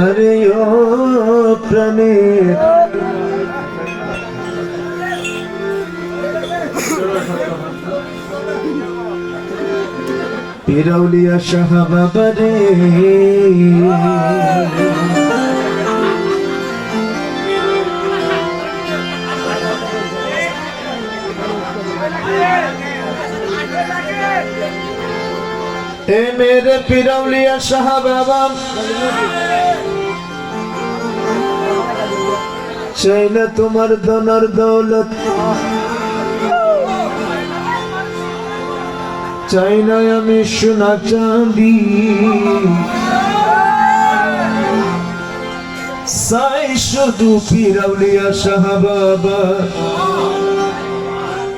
अरे ओ प्रणीत पिरौलिया शाहबा बरे ए मेरे पिरौलिया शाहबा चाই না তোমার ধনের দৌলত, চাই না আমি সোনা চাঁদি, চাই শুধু পিরৌলিয়া শাহবাবা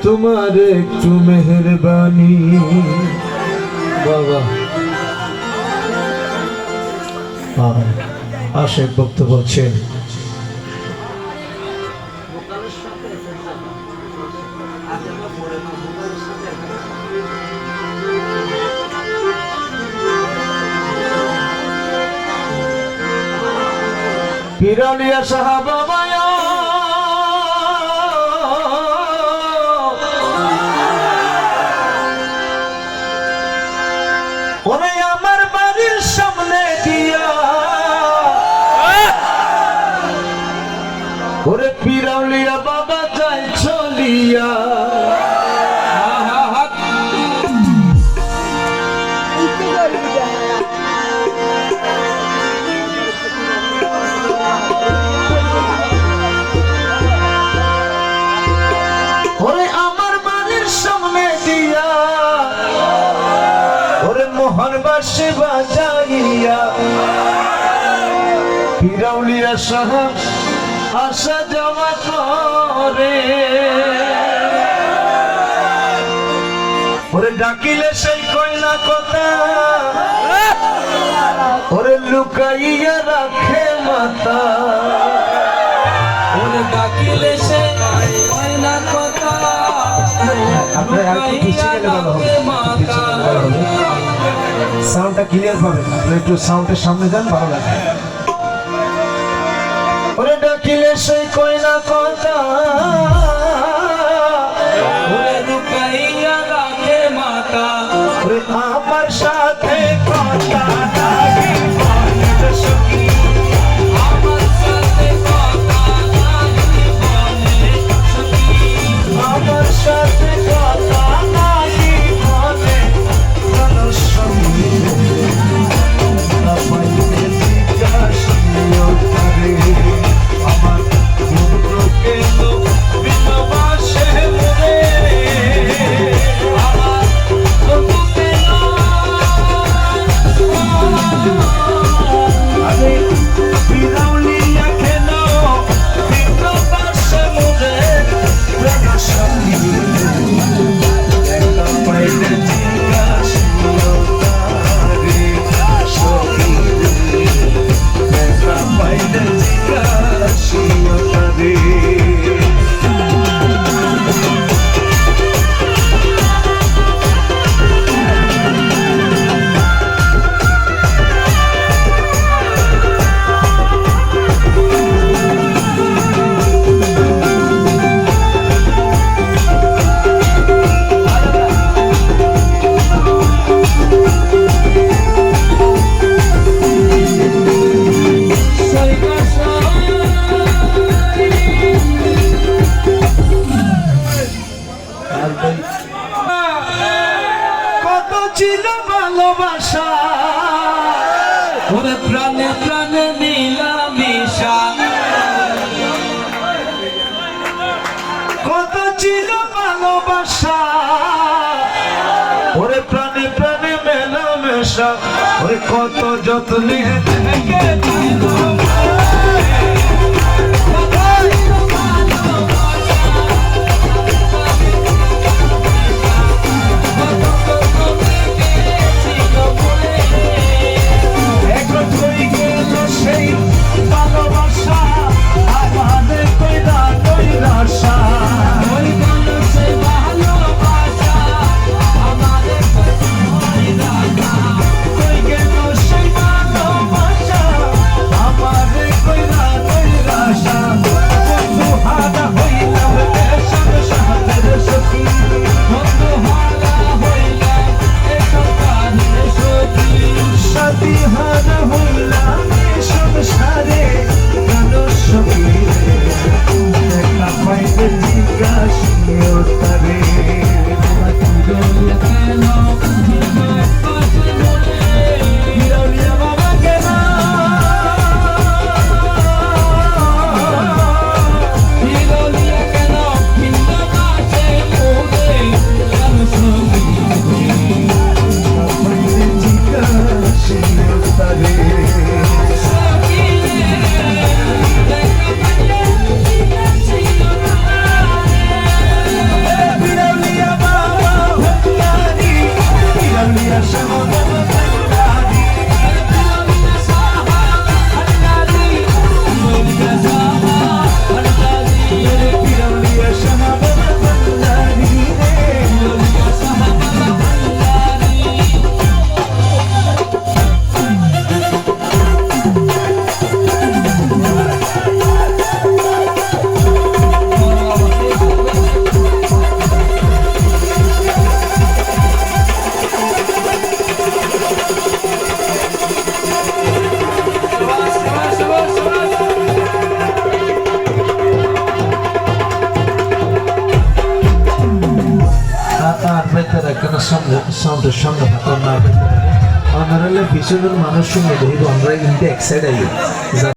তোমার একটু মেহেরবানি। বাবা আশেক ভক্ত বলছেন পিরৌলিয়া শাহবাবা ওরে আমার বাড়ির সামনে দিয়া ওরে পিরৌলিয়া বাবা যাই চলিয়া মোহনবাসী বাজাইয়া পিরৌলিয়া শাহ আসা যাওয়া করে ওরে ডাকিলে সেই কইনা কথা ওরে লুকাইয়া রাখে মাতা ওরে ডাকিলে সেই কইনা কথা সাউন্ডটা ক্লিয়ার পাবেন, আপনি একটু সাউন্ডের সামনে যান, ভালো লাগে। ওরে ডাকিলে সেই কইনা কথা ওরে লুকাইয়া রাখে মাতা ওরে আমার সাথে কথা লাগে বলে সখী আমার সাথে কথা লাগে বলে সখী আমার সাথে কথা লাগে বলে সখী আমার কত ছিল ভালোবাসা ওরে প্রাণে প্রাণে মিলামিশা কত ছিল ভালোবাসা ওরে প্রাণে প্রাণে মেলামেশা ওরে কত যত্নে সাউন্ডের সামনে হাত না পেতে পারে অনারালে পিছনের মানুষ শুনে দেখি আমরা কিন্তু এক সাইড আই